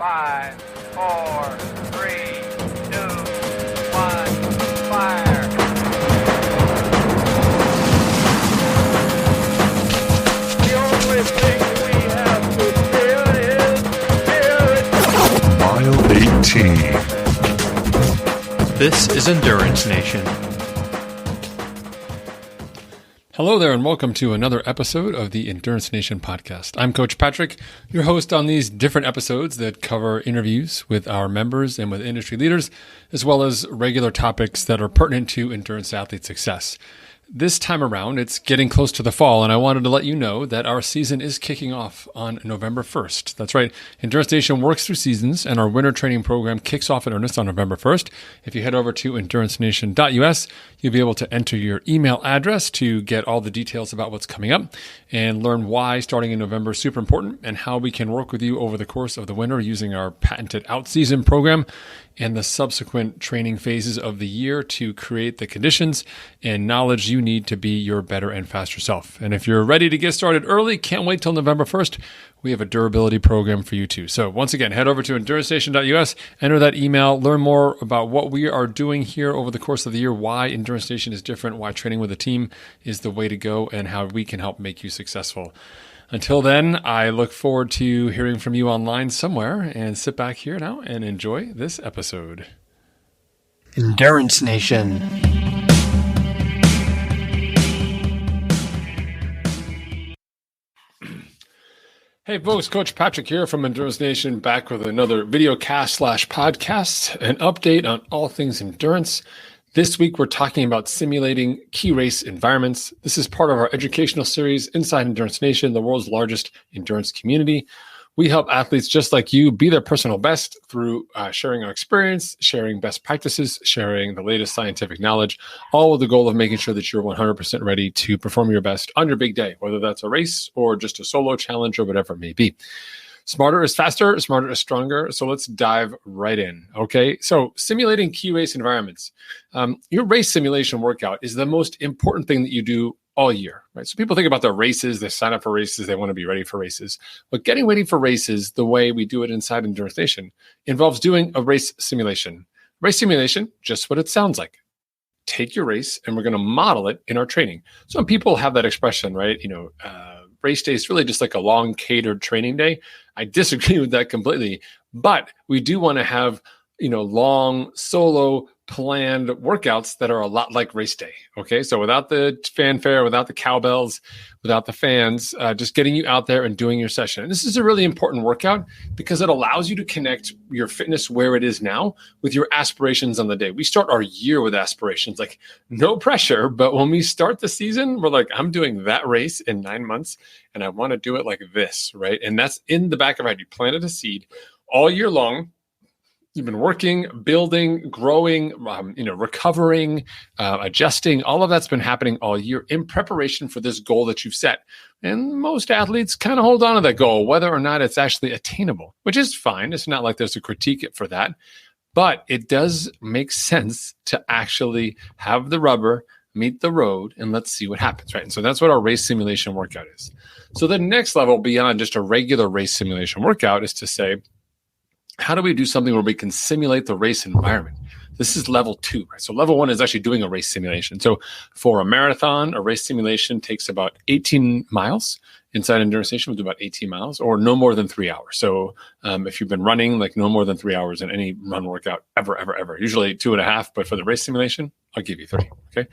5, 4, 3, 2, 1, fire. The only thing we have to fear is fear. Mile 18. This is Endurance Nation. Hello there, and welcome to another episode of the Endurance Nation podcast. I'm Coach Patrick, your host on these different episodes that cover interviews with our members and with industry leaders, as well as regular topics that are pertinent to endurance athlete success. This time around, it's getting close to the fall, and I wanted to let you know that our season is kicking off on November 1st. That's right. Endurance Nation works through seasons, and our winter training program kicks off in earnest on November 1st. If you head over to endurancenation.us, you'll be able to enter your email address to get all the details about what's coming up and learn why starting in November is super important and how we can work with you over the course of the winter using our patented out-season program and the subsequent training phases of the year to create the conditions and knowledge you need to be your better and faster self. And if you're ready to get started early, can't wait till November 1st, we have a durability program for you too. So once again, head over to endurancenation.us, enter that email, learn more about what we are doing here over the course of the year, why Endurance Nation is different, why training with a team is the way to go, and how we can help make you successful. Until then, I look forward to hearing from you online somewhere, and sit back here now and enjoy this episode. Endurance Nation. Hey folks, Coach Patrick here from Endurance Nation, back with another video cast / podcast, an update on all things endurance. This week, we're talking about simulating key race environments. This is part of our educational series inside Endurance Nation, the world's largest endurance community. We help athletes just like you be their personal best through sharing our experience, sharing best practices, sharing the latest scientific knowledge, all with the goal of making sure that you're 100% ready to perform your best on your big day, whether that's a race or just a solo challenge or whatever it may be. Smarter is faster, smarter is stronger. So let's dive right in. Okay. So simulating key race environments. Your race simulation workout is the most important thing that you do all year, right? So people think about their races, they sign up for races, they want to be ready for races. But getting ready for races, the way we do it inside Endurance Nation, involves doing a race simulation. Race simulation, just what it sounds like. Take your race and we're going to model it in our training. Some people have that expression, right? Race day is really just like a long catered training day. I disagree with that completely, but we do want to have, long solo planned workouts that are a lot like race day. Okay. So without the fanfare, without the cowbells, without the fans, just getting you out there and doing your session. And this is a really important workout because it allows you to connect your fitness where it is now with your aspirations on the day. We start our year with aspirations, like no pressure. But when we start the season, we're like, I'm doing that race in 9 months and I want to do it like this, right? And that's in the back of our head. You planted a seed all year long. You've been working, building, growing, recovering, adjusting. All of that's been happening all year in preparation for this goal that you've set. And most athletes kind of hold on to that goal, whether or not it's actually attainable, which is fine. It's not like there's a critique for that. But it does make sense to actually have the rubber meet the road and let's see what happens, right? And so that's what our race simulation workout is. So the next level beyond just a regular race simulation workout is to say, how do we do something where we can simulate the race environment? This is level 2, right? So level 1 is actually doing a race simulation. So for a marathon, a race simulation takes about 18 miles. Inside Endurance Nation, we'll do about 18 miles or no more than 3 hours. So if you've been running, like no more than 3 hours in any run workout ever, usually 2.5, but for the race simulation, I'll give you 3. Okay.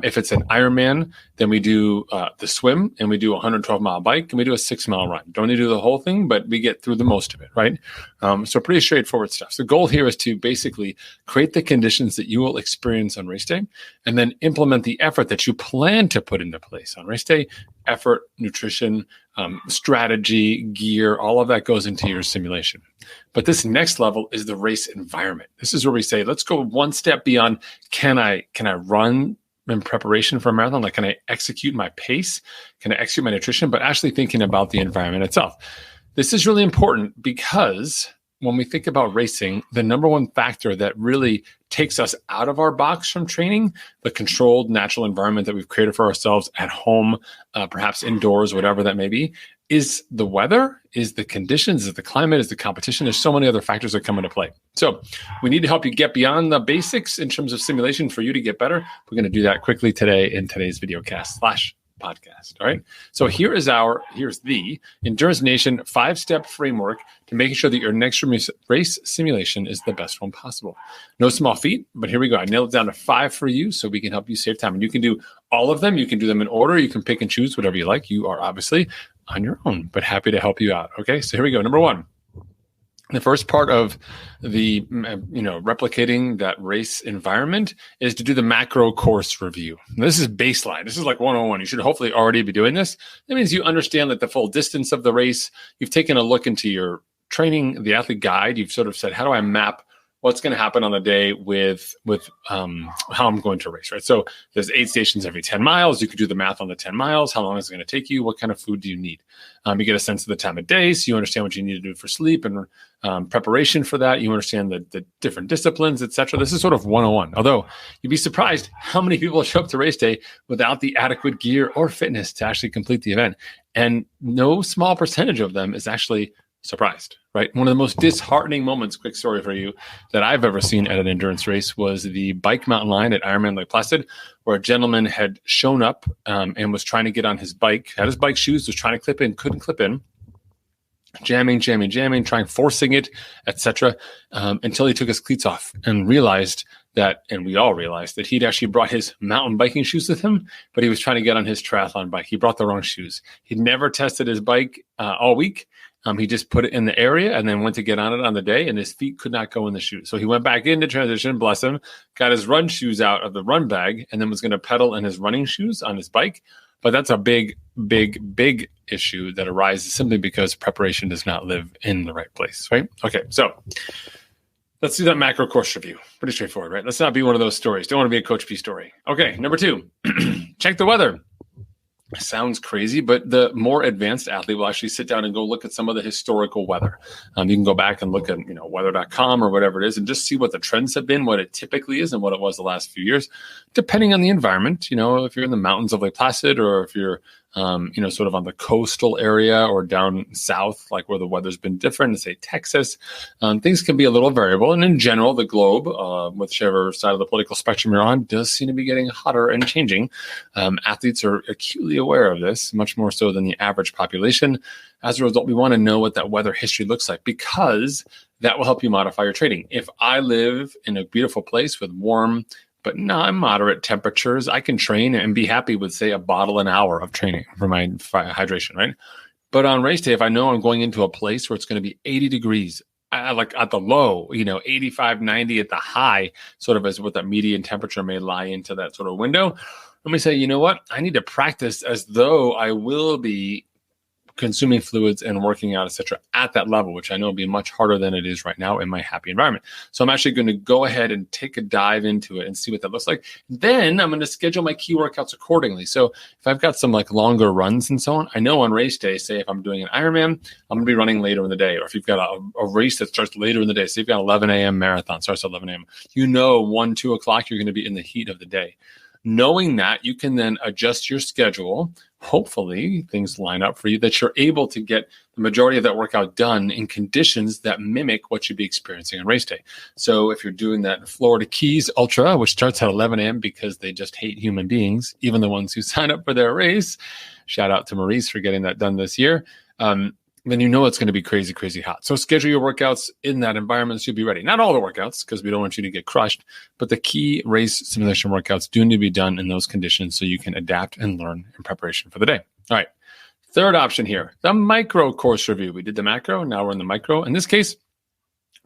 If it's an Ironman, then we do the swim and we do a 112-mile bike and we do a 6-mile run. Don't need to do the whole thing, but we get through the most of it, right? So pretty straightforward stuff. So the goal here is to basically create the conditions that you will experience on race day and then implement the effort that you plan to put into place on race day. Effort, nutrition, strategy, gear, all of that goes into your simulation. But this next level is the race environment. This is where we say, let's go one step beyond, can I run in preparation for a marathon? Like, can I execute my pace? Can I execute my nutrition? But actually thinking about the environment itself. This is really important because when we think about racing, the number one factor that really takes us out of our box from training, the controlled natural environment that we've created for ourselves at home, perhaps indoors, whatever that may be, is the weather, is the conditions, is the climate, is the competition. There's so many other factors that come into play. So we need to help you get beyond the basics in terms of simulation for you to get better. We're going to do that quickly today in today's video cast / podcast. All right. So here's the Endurance Nation 5-step framework to making sure that your next race simulation is the best one possible. No small feat, but here we go. I nailed it down to 5 for you so we can help you save time. And you can do all of them. You can do them in order. You can pick and choose whatever you like. You are obviously on your own, but happy to help you out. Okay. So here we go. Number 1. The first part of the, replicating that race environment is to do the macro course review. This is baseline. This is like 101. You should hopefully already be doing this. That means you understand like the full distance of the race. You've taken a look into your training, the athlete guide. You've sort of said, how do I map what's going to happen on the day with how I'm going to race, right? So there's 8 stations every 10 miles. You could do the math on the 10 miles. How long is it going to take you? What kind of food do you need? You get a sense of the time of day, so you understand what you need to do for sleep and preparation for that. You understand the different disciplines, etc. This is sort of 101. Although you'd be surprised how many people show up to race day without the adequate gear or fitness to actually complete the event. And no small percentage of them is actually surprised, right? One of the most disheartening moments, quick story for you, that I've ever seen at an endurance race was the bike mountain line at Ironman Lake Placid, where a gentleman had shown up and was trying to get on his bike, had his bike shoes, was trying to clip in, couldn't clip in, jamming, forcing it, etc., until he took his cleats off and realized that, and we all realized that he'd actually brought his mountain biking shoes with him, but he was trying to get on his triathlon bike. He brought the wrong shoes. He'd never tested his bike all week. He just put it in the area and then went to get on it on the day, and his feet could not go in the shoes. So he went back into transition, bless him, got his run shoes out of the run bag, and then was going to pedal in his running shoes on his bike. But that's a big issue that arises simply because preparation does not live in the right place, right? Okay, so let's do that macro course review. Pretty straightforward, right? Let's not be one of those stories. Don't want to be a Coach P story. Okay, number 2, check the weather. Sounds crazy, but the more advanced athlete will actually sit down and go look at some of the historical weather. You can go back and look at weather.com or whatever it is and just see what the trends have been, what it typically is and what it was the last few years, depending on the environment. If you're in the mountains of Lake Placid or if you're sort of on the coastal area or down south, like where the weather's been different, say Texas, things can be a little variable. And in general, the globe, whichever side of the political spectrum you're on, does seem to be getting hotter and changing. Athletes are acutely aware of this, much more so than the average population. As a result, we want to know what that weather history looks like because that will help you modify your training. If I live in a beautiful place with warm but moderate temperatures, I can train and be happy with, say, a bottle an hour of training for my hydration, right? But on race day, if I know I'm going into a place where it's going to be 80 degrees, like at the low, 85, 90 at the high, sort of as what that median temperature may lie into that sort of window, let me say, you know what? I need to practice as though I will be consuming fluids and working out, et cetera, at that level, which I know will be much harder than it is right now in my happy environment. So I'm actually going to go ahead and take a dive into it and see what that looks like. Then I'm going to schedule my key workouts accordingly. So if I've got some like longer runs and so on, I know on race day, say if I'm doing an Ironman, I'm going to be running later in the day. Or if you've got a race that starts later in the day, say you've got 11 a.m. marathon, starts at 11 a.m., 1, 2 o'clock, you're going to be in the heat of the day. Knowing that, you can then adjust your schedule. Hopefully, things line up for you that you're able to get the majority of that workout done in conditions that mimic what you'd be experiencing on race day. So if you're doing that Florida Keys Ultra, which starts at 11 a.m. because they just hate human beings, even the ones who sign up for their race, shout out to Maurice for getting that done this year, then you know it's going to be crazy, crazy hot. So schedule your workouts in that environment so you'll be ready. Not all the workouts, because we don't want you to get crushed, but the key race simulation workouts do need to be done in those conditions so you can adapt and learn in preparation for the day. All right. Third option here, the micro course review. We did the macro, now we're in the micro. In this case,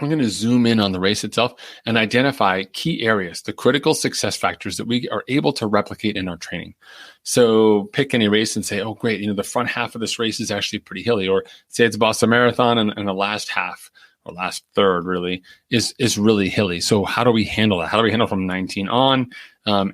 we're going to zoom in on the race itself and identify key areas, the critical success factors that we are able to replicate in our training. So pick any race and say, oh, great, the front half of this race is actually pretty hilly. Or say it's Boston Marathon and the last half or last third really is really hilly. So how do we handle that? How do we handle from 19 on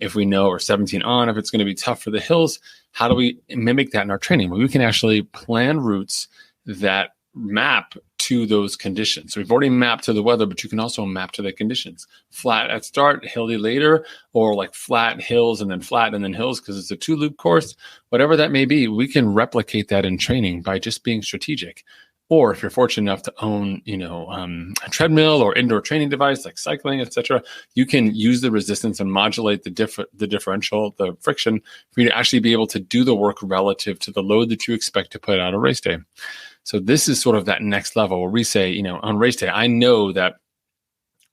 if we know, or 17 on if it's going to be tough for the hills? How do we mimic that in our training? Well, we can actually plan routes that map to those conditions. So we've already mapped to the weather, but you can also map to the conditions. Flat at start, hilly later, or like flat hills and then flat and then hills because it's a 2-loop course. Whatever that may be, we can replicate that in training by just being strategic. Or if you're fortunate enough to own, a treadmill or indoor training device like cycling, etc., you can use the resistance and modulate the differential, the friction, for you to actually be able to do the work relative to the load that you expect to put out a race day. So this is sort of that next level where we say, on race day, I know that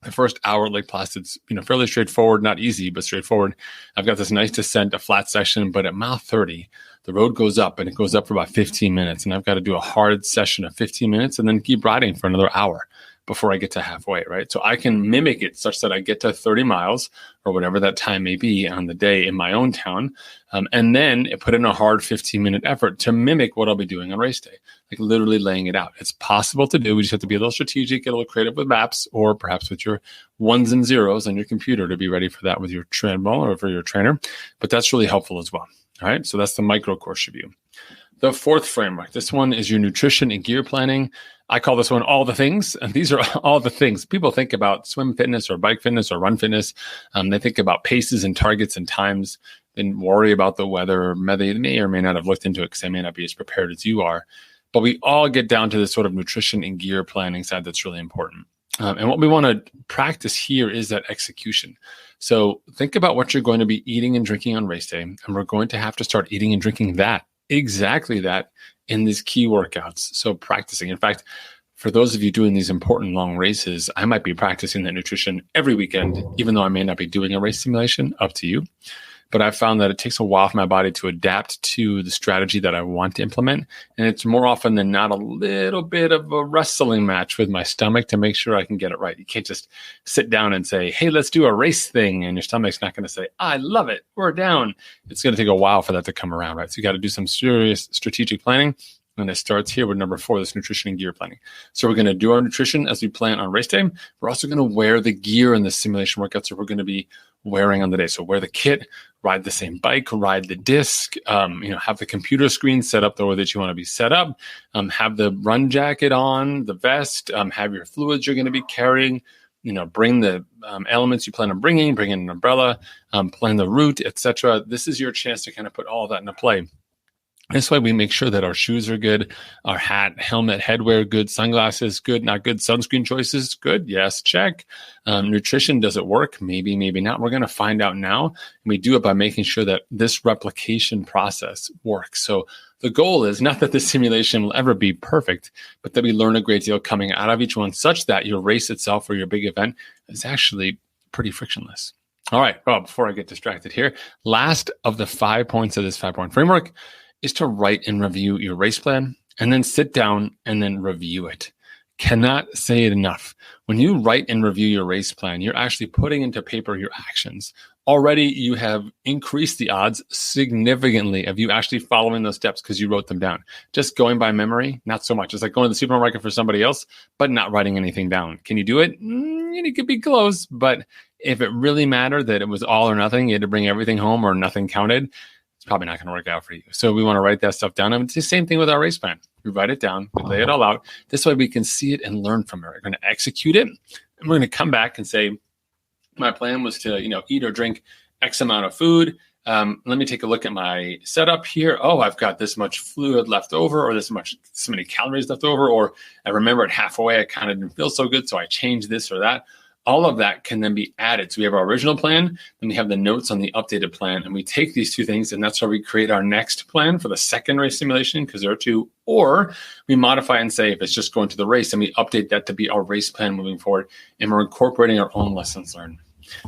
the first hour at Lake Placid's, fairly straightforward, not easy, but straightforward. I've got this nice descent, a flat section, but at mile 30, the road goes up and it goes up for about 15 minutes. And I've got to do a hard session of 15 minutes and then keep riding for another hour before I get to halfway, right? So I can mimic it such that I get to 30 miles or whatever that time may be on the day in my own town. And then put in a hard 15-minute effort to mimic what I'll be doing on race day, like literally laying it out. It's possible to do. We just have to be a little strategic, get a little creative with maps or perhaps with your ones and zeros on your computer to be ready for that with your treadmill or for your trainer. But that's really helpful as well. All right. So that's the micro course review. The fourth framework, this one is your nutrition and gear planning. I call this one all the things. And these are all the things. People think about swim fitness or bike fitness or run fitness. They think about paces and targets and times, then worry about the weather. They may or may not have looked into it because they may not be as prepared as you are. But we all get down to this sort of nutrition and gear planning side that's really important. And what we want to practice here is that execution. So think about what you're going to be eating and drinking on race day. And we're going to have to start eating and drinking exactly that in these key workouts. So practicing. In fact, for those of you doing these important long races, I might be practicing that nutrition every weekend, even though I may not be doing a race simulation, up to you. But I've found that it takes a while for my body to adapt to the strategy that I want to implement. And it's more often than not a little bit of a wrestling match with my stomach to make sure I can get it right. You can't just sit down and say, hey, let's do a race thing. And your stomach's not going to say, I love it, we're down. It's going to take a while for that to come around, right? So you got to do some serious strategic planning. And it starts here with number 4, this nutrition and gear planning. So we're going to do our nutrition as we plan on race day. We're also going to wear the gear in the simulation workouts that we're going to be wearing on the day. So wear the kit, ride the same bike, ride the disc, have the computer screen set up the way that you want to be set up, have the run jacket on, the vest, have your fluids you're going to be carrying, bring the elements you plan on bring in an umbrella, plan the route, etc. This is your chance to kind of put all of that into play. This way we make sure that our shoes are good, our hat, helmet, headwear, good, sunglasses, good, not good, sunscreen choices, good, yes, check. Nutrition, does it work? Maybe, maybe not. We're going to find out now. And we do it by making sure that this replication process works. So the goal is not that the simulation will ever be perfect, but that we learn a great deal coming out of each one such that your race itself or your big event is actually pretty frictionless. All right, well, before I get distracted here, last of the 5 points of this 5-point framework is to write and review your race plan and then sit down and then review it. Cannot say it enough. When you write and review your race plan, you're actually putting into paper your actions. Already you have increased the odds significantly of you actually following those steps because you wrote them down. Just going by memory, not so much. It's like going to the supermarket for somebody else, but not writing anything down. Can you do it? It could be close, but if it really mattered that it was all or nothing, you had to bring everything home or nothing counted, it's probably not going to work out for you. So we want to write that stuff down. And it's the same thing with our race plan. We write it down, we lay it all out. This way we can see it and learn from it. We're going to execute it. And we're going to come back and say, my plan was to, eat or drink X amount of food. Let me take a look at my setup here. Oh, I've got this much fluid left over, or this many calories left over, or I remembered halfway I kind of didn't feel so good, so I changed this or that. All of that can then be added. So we have our original plan, then we have the notes on the updated plan, and we take these two things, and that's how we create our next plan for the second race simulation, because there are two. Or we modify and say, if it's just going to the race, and we update that to be our race plan moving forward, and we're incorporating our own lessons learned.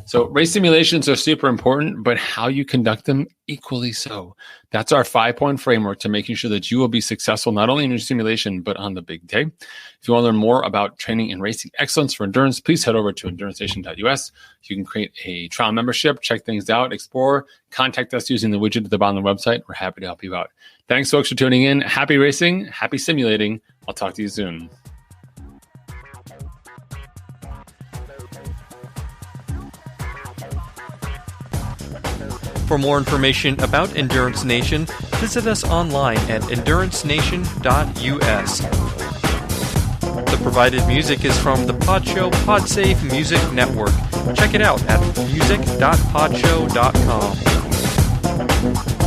So race simulations are super important, but how you conduct them equally so. That's our 5-point framework to making sure that you will be successful, not only in your simulation, but on the big day. If you want to learn more about training and racing excellence for endurance, please head over to endurancenation.us. You can create a trial membership, check things out, explore, contact us using the widget at the bottom of the website. We're happy to help you out. Thanks, folks, for tuning in. Happy racing, happy simulating. I'll talk to you soon. For more information about Endurance Nation, visit us online at endurancenation.us. The provided music is from the Podshow Podsafe Music Network. Check it out at music.podshow.com.